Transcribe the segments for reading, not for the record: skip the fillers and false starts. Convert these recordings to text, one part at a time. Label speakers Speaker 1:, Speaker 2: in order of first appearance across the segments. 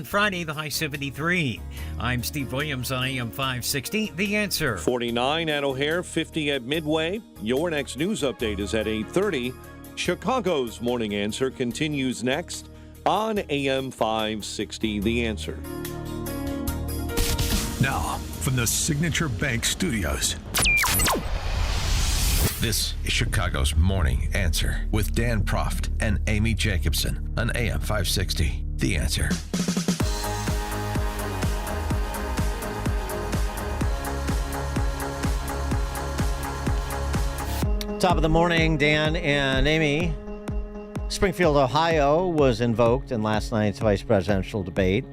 Speaker 1: Friday, the high 73. I'm Steve Williams on AM 560. The Answer.
Speaker 2: 49 at O'Hare, 50 at Midway. Your next news update is at 8:30. Chicago's Morning Answer continues next on AM 560. The Answer.
Speaker 3: Now, from the Signature Bank Studios. This is Chicago's Morning Answer with Dan Proft and Amy Jacobson on AM 560. The Answer.
Speaker 4: Top of the morning, Dan and Amy. Springfield, Ohio was invoked in last night's vice presidential debate.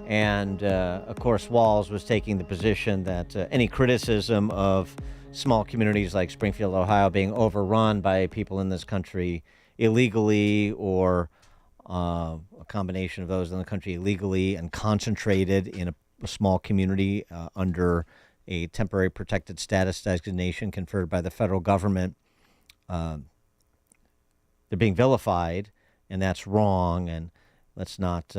Speaker 4: And, of course, Walz was taking the position that any criticism of small communities like Springfield, Ohio being overrun by people in this country illegally or a combination of those in the country illegally and concentrated in a small community under a temporary protected status designation conferred by the federal government. They're being vilified, and that's wrong, and let's not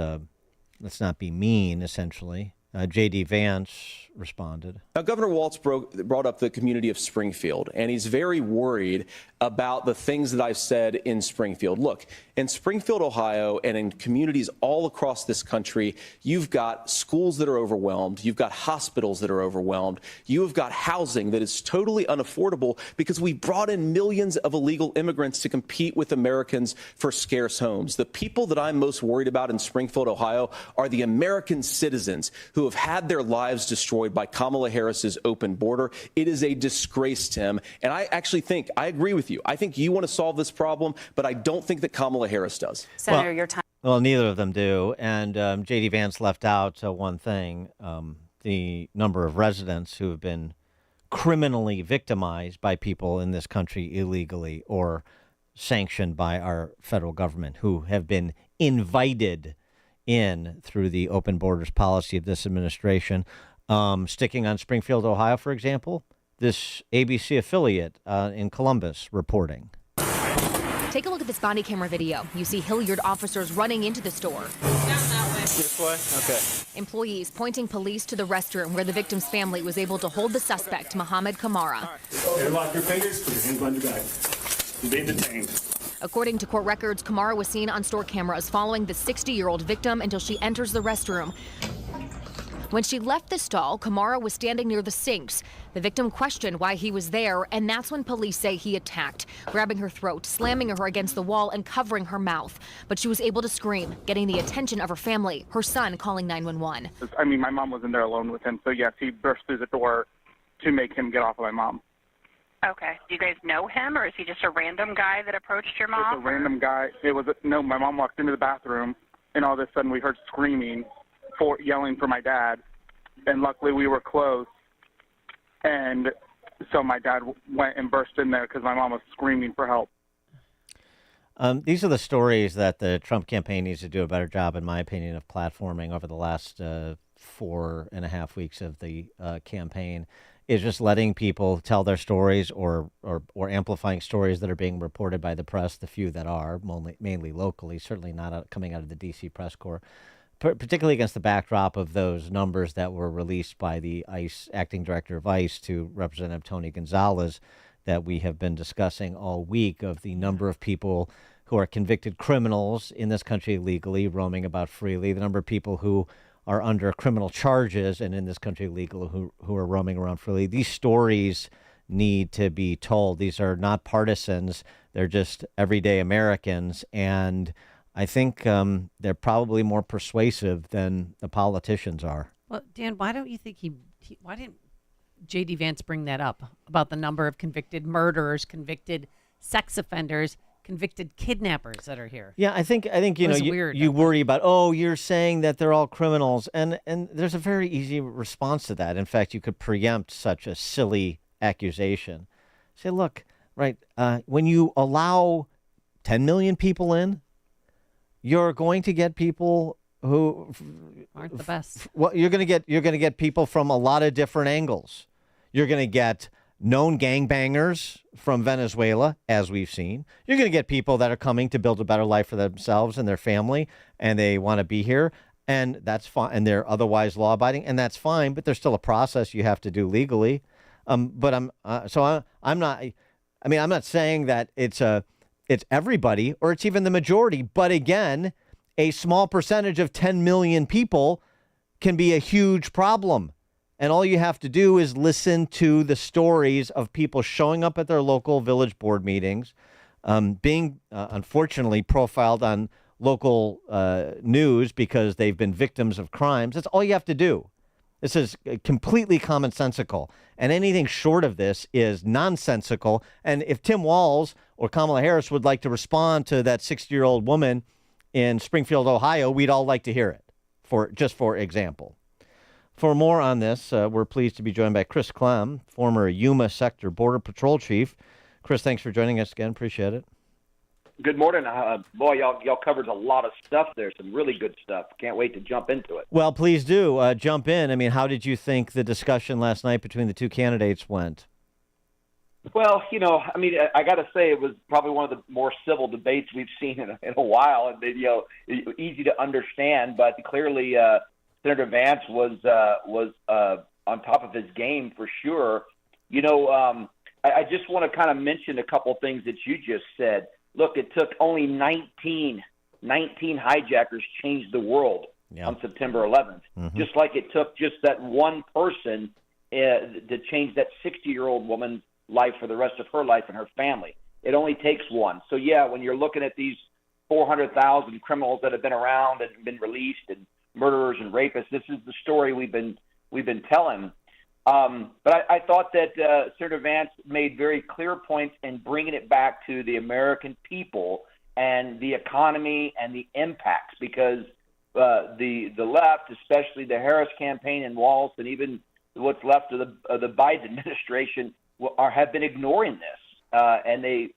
Speaker 4: be mean, essentially. J.D. Vance responded.
Speaker 5: Now, Governor Walz brought up the community of Springfield, and he's very worried about the things that I've said in Springfield. Look, in Springfield, Ohio, and in communities all across this country, you've got schools that are overwhelmed. You've got hospitals that are overwhelmed. You've got housing that is totally unaffordable because we brought in millions of illegal immigrants to compete with Americans for scarce homes. The people that I'm most worried about in Springfield, Ohio, are the American citizens who have had their lives destroyed by Kamala Harris's open border. It is a disgrace, Tim. And I actually think, I agree with you. I think you want to solve this problem, but I don't think that Kamala Harris does.
Speaker 6: Senator, your time.
Speaker 4: Well, neither of them do. And J.D. Vance left out one thing, the number of residents who have been criminally victimized by people in this country illegally or sanctioned by our federal government, who have been invited in through the open borders policy of this administration. Sticking on Springfield, Ohio, for example, this ABC affiliate in Columbus reporting.
Speaker 6: Take a look at this body camera video. You see Hilliard officers running into the store.
Speaker 5: This way? Okay.
Speaker 6: Employees pointing police to the restroom where the victim's family was able to hold the suspect, Mohammed Kamara.
Speaker 7: Lock your fingers, put your hands on your back. You're being detained.
Speaker 6: According to court records, Kamara was seen on store cameras following the 60-year-old victim until she enters the restroom. When she left the stall, Kamara was standing near the sinks. The victim questioned why he was there, and that's when police say he attacked, grabbing her throat, slamming her against the wall, and covering her mouth. But she was able to scream, getting the attention of her family, her son calling 911.
Speaker 7: I mean, my mom was in there alone with him, so yes, he burst through the door to make him get off of my mom.
Speaker 8: Okay. Do you guys know him, or is he just a random guy that approached your mom?
Speaker 7: It's a random guy. No, my mom walked into the bathroom, and all of a sudden we heard screaming, yelling for my dad, and luckily we were close, and so my dad went and burst in there because my mom was screaming for help.
Speaker 4: These are the stories that the Trump campaign needs to do a better job, in my opinion, of platforming over the last 4.5 weeks of the campaign, is just letting people tell their stories or amplifying stories that are being reported by the press, the few that are, mainly locally, certainly not coming out of the D.C. press corps, particularly against the backdrop of those numbers that were released by the ICE acting director of ICE to Representative Tony Gonzalez that we have been discussing all week, of the number of people who are convicted criminals in this country legally, roaming about freely, the number of people who are under criminal charges and in this country legal who are roaming around freely. These stories need to be told. These are not partisans. They're just everyday Americans. And I think they're probably more persuasive than the politicians are.
Speaker 9: Well, Dan, why don't you think why didn't J.D. Vance bring that up about the number of convicted murderers, convicted sex offenders, convicted kidnappers that are here?
Speaker 4: Yeah, I think you worry about, you're saying that they're all criminals, and there's a very easy response to that. In fact, you could preempt such a silly accusation. Say, look, right, when you allow 10 million people in, you're going to get people who
Speaker 9: aren't the best.
Speaker 4: Well, you're going to get people from a lot of different angles. You're going to get known gangbangers from Venezuela, as we've seen. You're going to get people that are coming to build a better life for themselves and their family, and they want to be here, and that's fine. And they're otherwise law-abiding, and that's fine. But there's still a process you have to do legally. But I'm not. I mean, I'm not saying that it's everybody or it's even the majority. But again, a small percentage of 10 million people can be a huge problem. And all you have to do is listen to the stories of people showing up at their local village board meetings, being unfortunately profiled on local news because they've been victims of crimes. That's all you have to do. This is completely commonsensical. And anything short of this is nonsensical. And if Tim Walz or Kamala Harris would like to respond to that 60-year-old woman in Springfield, Ohio, we'd all like to hear it, for example. For more on this, we're pleased to be joined by Chris Clem, former Yuma Sector Border Patrol Chief. Chris, thanks for joining us again. Appreciate it.
Speaker 10: Good morning. Boy, y'all covered a lot of stuff there, some really good stuff. Can't wait to jump into it.
Speaker 4: Well, please do jump in. I mean, how did you think the discussion last night between the two candidates went?
Speaker 10: Well, I got to say it was probably one of the more civil debates we've seen in a while, and easy to understand. But clearly, Senator Vance was on top of his game for sure. I just want to kind of mention a couple things that you just said. Look, it took only 19 hijackers changed the world on September 11th, just like it took just that one person to change that 60-year-old woman's life for the rest of her life and her family. It only takes one. So, yeah, when you're looking at these 400,000 criminals that have been around and been released and murderers and rapists, this is the story we've been telling. But I thought that Senator Vance made very clear points in bringing it back to the American people and the economy and the impacts, because the left, especially the Harris campaign and Walz, and even what's left of the Biden administration, have been ignoring this, and they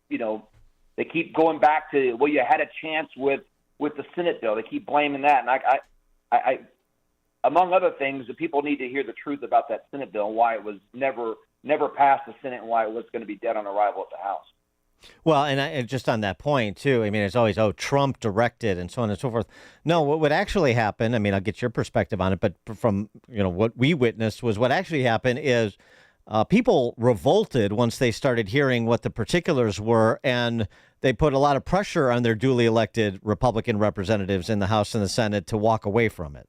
Speaker 10: keep going back to, well, you had a chance with the Senate bill. They keep blaming that, and I among other things, the people need to hear the truth about that Senate bill and why it was never passed the Senate and why it was going to be dead on arrival at the House.
Speaker 4: Well, and just on that point, too, I mean, it's always, Trump directed and so on and so forth. No, what would actually happen, I mean, I'll get your perspective on it, but from, what we witnessed was what actually happened is people revolted once they started hearing what the particulars were, and they put a lot of pressure on their duly elected Republican representatives in the House and the Senate to walk away from it.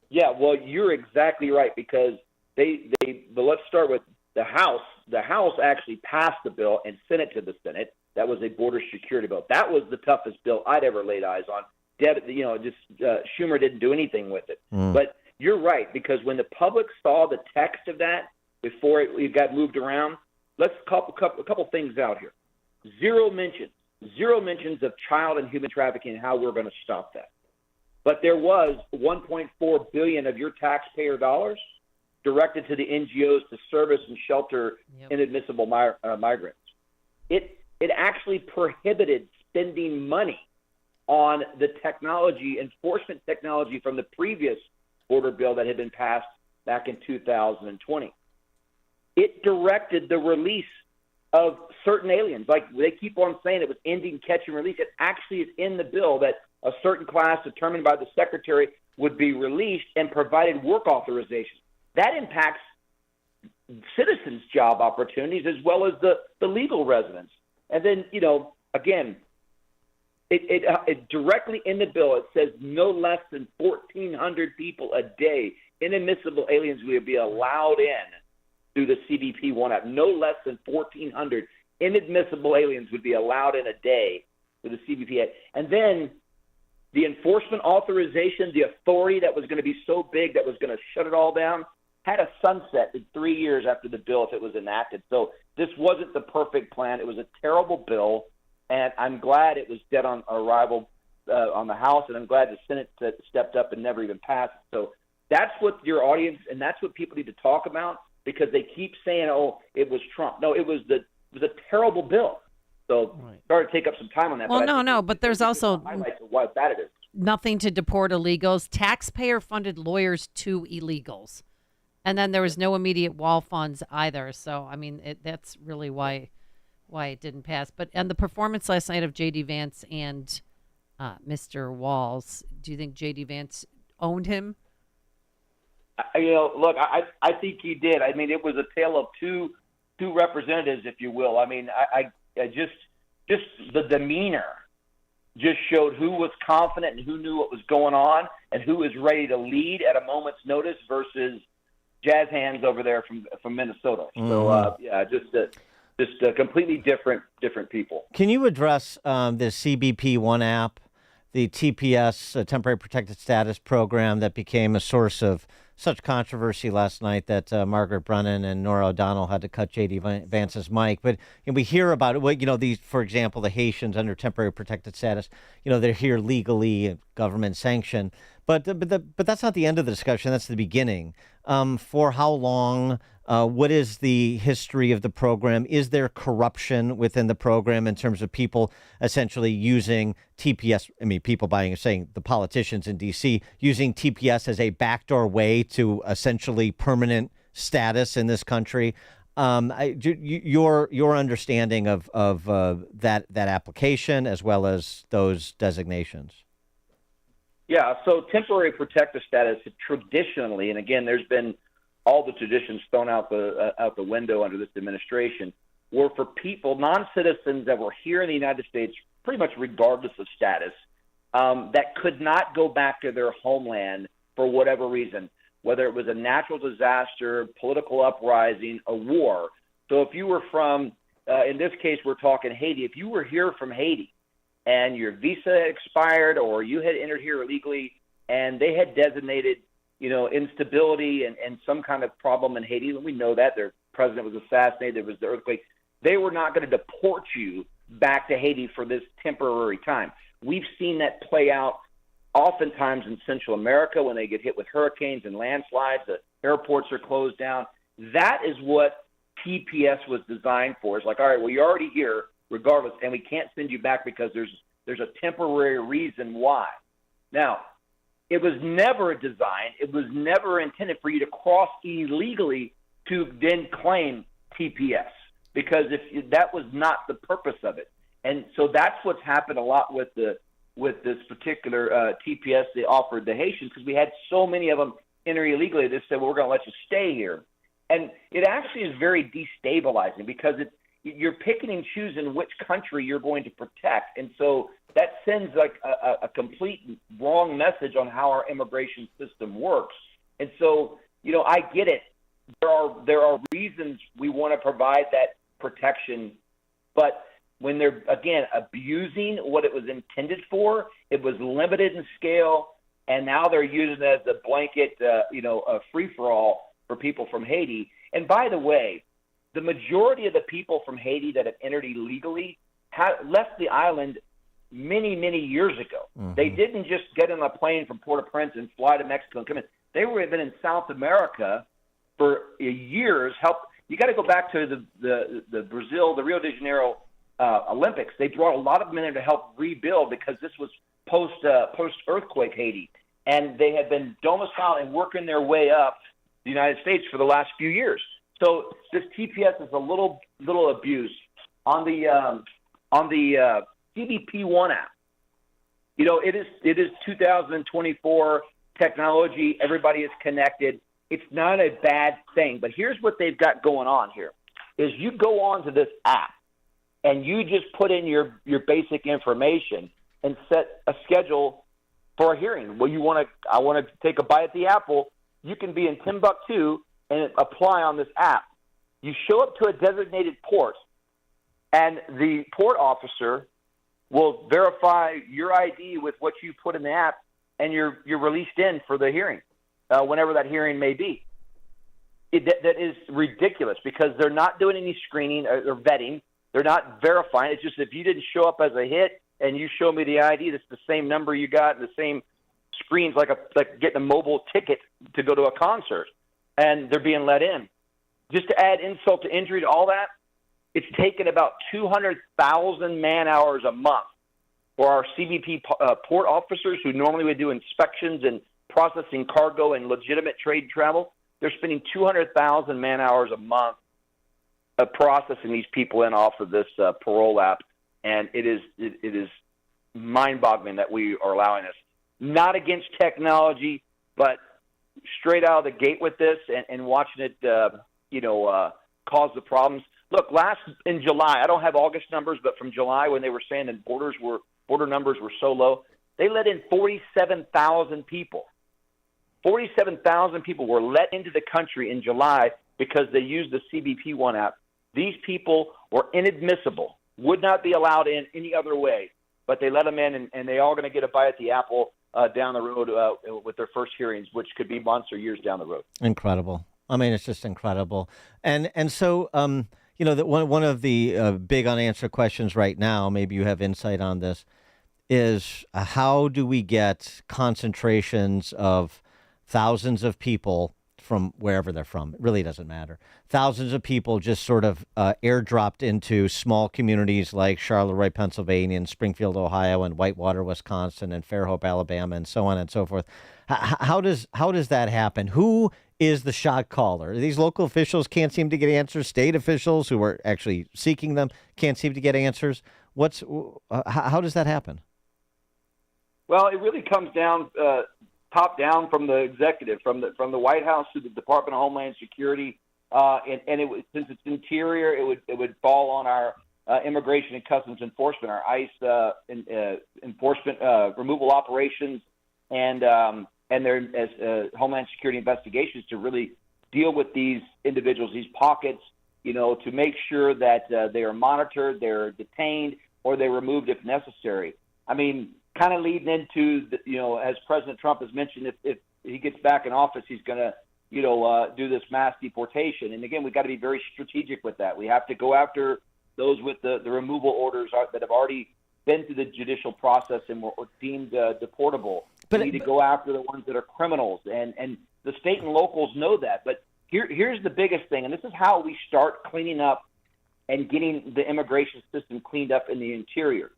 Speaker 10: Yeah, well, you're exactly right, because but let's start with the House. The House actually passed the bill and sent it to the Senate. That was a border security bill. That was the toughest bill I'd ever laid eyes on. Schumer didn't do anything with it. But you're right, because when the public saw the text of that before it got moved around, let's couple a couple things out here. Zero mentions of child and human trafficking and how we're going to stop that. But there was $1.4 billion of your taxpayer dollars directed to the NGOs to service and shelter inadmissible migrants. It actually prohibited spending money on the technology, enforcement technology from the previous border bill that had been passed back in 2020. It directed the release of certain aliens. Like they keep on saying it was ending catch and release. It actually is in the bill that a certain class determined by the secretary would be released and provided work authorization. That impacts citizens' job opportunities as well as the legal residents. And then, again, it directly in the bill, it says no less than 1,400 people a day, inadmissible aliens, will be allowed in through the CBP One Act. No less than 1,400 inadmissible aliens would be allowed in a day through the CBP Act. And then the enforcement authorization, the authority that was going to be so big that was going to shut it all down, had a sunset in 3 years after the bill if it was enacted. So this wasn't the perfect plan. It was a terrible bill, and I'm glad it was dead on arrival on the House, and I'm glad the Senate stepped up and never even passed it. So that's what your audience and that's what people need to talk about, because they keep saying, "Oh, it was Trump." No, it was a terrible bill. So sorry to take up some time on that.
Speaker 9: Well, but there's also
Speaker 10: highlights of why bad it is.
Speaker 9: Nothing to deport illegals. Taxpayer-funded lawyers to illegals. And then there was no immediate wall funds either. So, I mean, that's really why it didn't pass. But and the performance last night of J.D. Vance and Mr. Walls, do you think J.D. Vance owned him?
Speaker 10: Look, I think he did. I mean, it was a tale of two representatives, if you will. I mean, I just the demeanor just showed who was confident and who knew what was going on and who was ready to lead at a moment's notice versus jazz hands over there from Minnesota. So just completely different people.
Speaker 4: Can you address the CBP One app, the TPS Temporary Protected Status program that became a source of such controversy last night that Margaret Brennan and Nora O'Donnell had to cut J.D. Vance's mic? But we hear about it. Well, these, for example, the Haitians under temporary protected status. They're here legally, government sanctioned. But that's not the end of the discussion. That's the beginning. For how long? What is the history of the program? Is there corruption within the program in terms of people essentially using TPS? I mean, people saying the politicians in D.C. using TPS as a backdoor way to essentially permanent status in this country. Your understanding of that application as well as those designations.
Speaker 10: Yeah, so temporary protective status traditionally, and again, there's been all the traditions thrown out the window under this administration, were for people, non-citizens that were here in the United States, pretty much regardless of status, that could not go back to their homeland for whatever reason, whether it was a natural disaster, political uprising, a war. So if you were from, in this case, we're talking Haiti. If you were here from Haiti and your visa had expired or you had entered here illegally and they had designated instability and some kind of problem in Haiti, and we know that their president was assassinated, there was the earthquake, they were not going to deport you back to Haiti for this temporary time. We've seen that play out oftentimes in Central America when they get hit with hurricanes and landslides, the airports are closed down. That is what TPS was designed for. It's like, all right, well, you're already here regardless, and we can't send you back because there's a temporary reason why. Now, it was never designed, it was never intended for you to cross illegally to then claim TPS, because if that was not the purpose of it. And so that's what's happened a lot with this particular TPS they offered the Haitians, because we had so many of them enter illegally. They said, well, we're going to let you stay here. And it actually is very destabilizing because you're picking and choosing which country you're going to protect. And so that sends like a complete wrong message on how our immigration system works. And so, I get it. There are reasons we want to provide that protection, but when they're, again, abusing what it was intended for, it was limited in scale, and now they're using it as a blanket, a free-for-all for people from Haiti. And by the way, the majority of the people from Haiti that have entered illegally left the island many, many years ago. Mm-hmm. They didn't just get on a plane from Port-au-Prince and fly to Mexico and come in. They have been in South America for years. You got to go back to the Brazil, the Rio de Janeiro Olympics. They brought a lot of men in to help rebuild because this was post-earthquake Haiti. And they had been domiciled and working their way up the United States for the last few years. So this TPS is a little abused. On the CBP One app, it is 2024 technology. Everybody is connected. It's not a bad thing. But here's what they've got going on here: is you go on to this app and you just put in your basic information and set a schedule for a hearing. Well, I want to take a bite at the apple. You can be in Timbuktu and apply on this app. You show up to a designated port, and the port officer will verify your ID with what you put in the app, and you're released in for the hearing, whenever that hearing may be. That is ridiculous because they're not doing any screening or vetting. They're not verifying. It's just if you didn't show up as a hit and you show me the ID, that's the same number you got and the same screens like getting a mobile ticket to go to a concert, and they're being let in. Just to add insult to injury to all that, it's taken about 200,000 man-hours a month for our CBP port officers who normally would do inspections and processing cargo and legitimate trade travel. they're spending 200,000 man hours a month processing these people in off of this parole app, and it is mind-boggling that we are allowing this. Not against technology, but straight out of the gate with this and watching it, cause the problems. Look, in July, I don't have August numbers, but from July when they were saying that border numbers were so low, they let in 47,000 people. 47,000 people were let into the country in July because they used the CBP1 app. These people were inadmissible, would not be allowed in any other way, but they let them in, and they all going to get a bite at the apple down the road with their first hearings, which could be months or years down the road.
Speaker 4: Incredible. I mean, it's just incredible. And so, that one of the big unanswered questions right now, maybe you have insight on this, is how do we get concentrations of thousands of people from wherever they're from? It really doesn't matter. Thousands of people just sort of airdropped into small communities like Charleroi, Pennsylvania, and Springfield, Ohio, and Whitewater, Wisconsin, and Fairhope, Alabama, and so on and so forth. How does that happen? Who is the shot caller? These local officials can't seem to get answers. State officials who are actually seeking them can't seem to get answers. How does that happen?
Speaker 10: Well, it really comes down top down from the executive, from the White House to the Department of Homeland Security, and since it's interior, it would fall on our Immigration and Customs Enforcement, our ICE enforcement removal operations, and their Homeland Security investigations to really deal with these individuals, these pockets, to make sure that they are monitored, they're detained, or they're removed if necessary. I mean, kind of leading into, as President Trump has mentioned, if he gets back in office, he's going to, do this mass deportation. And again, we've got to be very strategic with that. We have to go after those with the removal orders that have already been through the judicial process and were deemed deportable. We need to go after the ones that are criminals. And the state and locals know that. But here's the biggest thing, and this is how we start cleaning up and getting the immigration system cleaned up in the interior,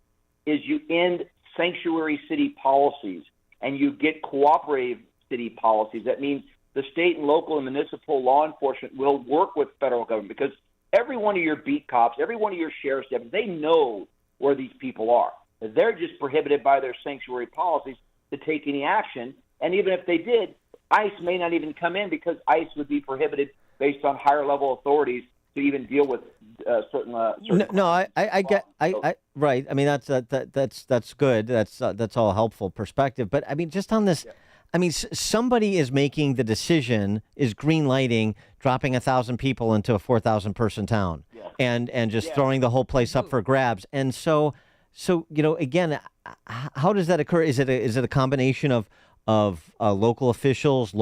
Speaker 10: is you end sanctuary city policies and you get cooperative city policies. That means the state and local and municipal law enforcement will work with federal government, because every one of your beat cops, every one of your sheriff's deputies, they know where these people are. They're just prohibited by their sanctuary policies to take any action. And even if they did, ICE may not even come in, because ICE would be prohibited based on higher level authorities to even deal with certain.
Speaker 4: No, I get, right. I mean, that's good. That's all helpful perspective. But I mean, just on this, I mean, somebody is making the decision, is green lighting, dropping 1,000 people into a 4,000 person town, and just throwing the whole place up for grabs. And so again, how does that occur? Is it a combination of local officials,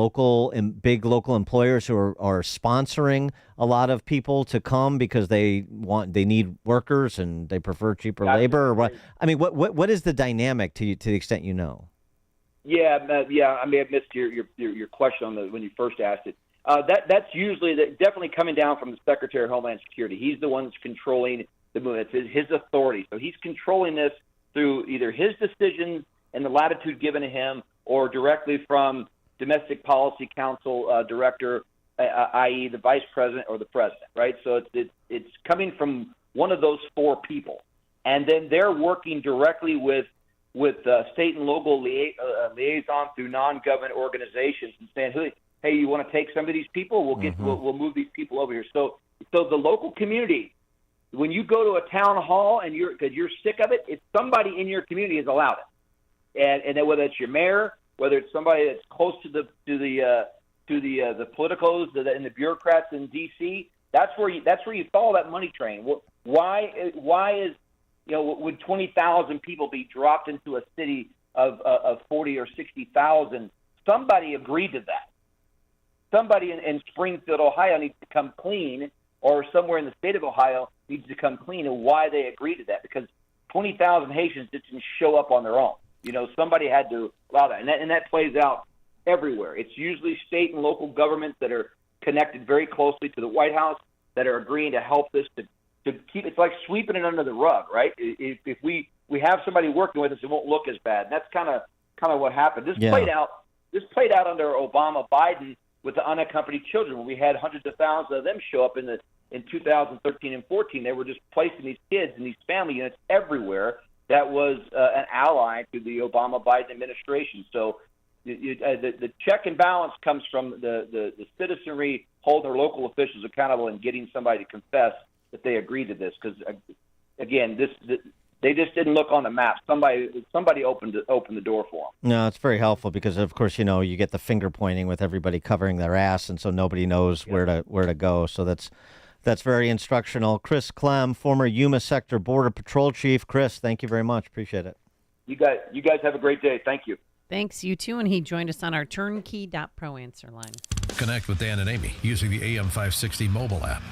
Speaker 4: big local employers who are sponsoring a lot of people to come because they need workers and they prefer cheaper labor? Or what? I mean, what is the dynamic to the extent you know?
Speaker 10: Yeah. I may have missed your question on when you first asked it. That's usually definitely coming down from the Secretary of Homeland Security. He's the one that's controlling the movement. It's his authority, so he's controlling this through either his decisions and the latitude given to him, or directly from Domestic Policy Council director, i.e. the vice president or the president, right? So it's coming from one of those four people. And then they're working directly with state and local liaison through non-government organizations and saying, hey, you want to take some of these people? We'll move these people over here. So the local community, when you go to a town hall and you're sick of it, it's somebody in your community has allowed it. And then whether it's your mayor, whether it's somebody that's close to the politicos and the bureaucrats in D.C., that's where you follow that money train. Why is would 20,000 people be dropped into a city of 40 or 60,000? Somebody agreed to that. Somebody in Springfield, Ohio, needs to come clean, or somewhere in the state of Ohio needs to come clean, and why they agreed to that, because 20,000 Haitians didn't show up on their own. Somebody had to allow that. And that plays out everywhere. It's usually state and local governments that are connected very closely to the White House that are agreeing to help this to keep. It's like sweeping it under the rug, right? If we have somebody working with us, it won't look as bad. And that's kind of what happened. This played out under Obama, Biden, with the unaccompanied children, when we had hundreds of thousands of them show up in 2013 and 14. They were just placing these kids in these family units everywhere. That was an ally to the Obama-Biden administration. So the check and balance comes from the citizenry holding their local officials accountable and getting somebody to confess that they agreed to this. Because, again, they just didn't look on the map. Somebody opened the door for them.
Speaker 4: No, it's very helpful because, of course, you get the finger pointing with everybody covering their ass, and so nobody knows where to go. So that's very instructional. Chris Clem, former Yuma Sector Border Patrol Chief. Chris, thank you very much. Appreciate it.
Speaker 10: You guys have a great day. Thank you.
Speaker 9: Thanks, you too. And he joined us on our turnkey.pro answer line.
Speaker 3: Connect with Dan and Amy using the AM 560 mobile app.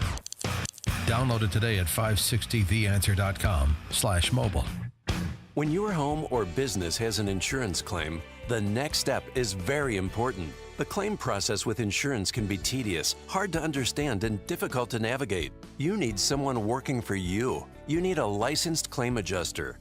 Speaker 3: Download it today at 560theanswer.com/mobile.
Speaker 11: When your home or business has an insurance claim, the next step is very important. The claim process with insurance can be tedious, hard to understand, and difficult to navigate. You need someone working for you. You need a licensed claim adjuster.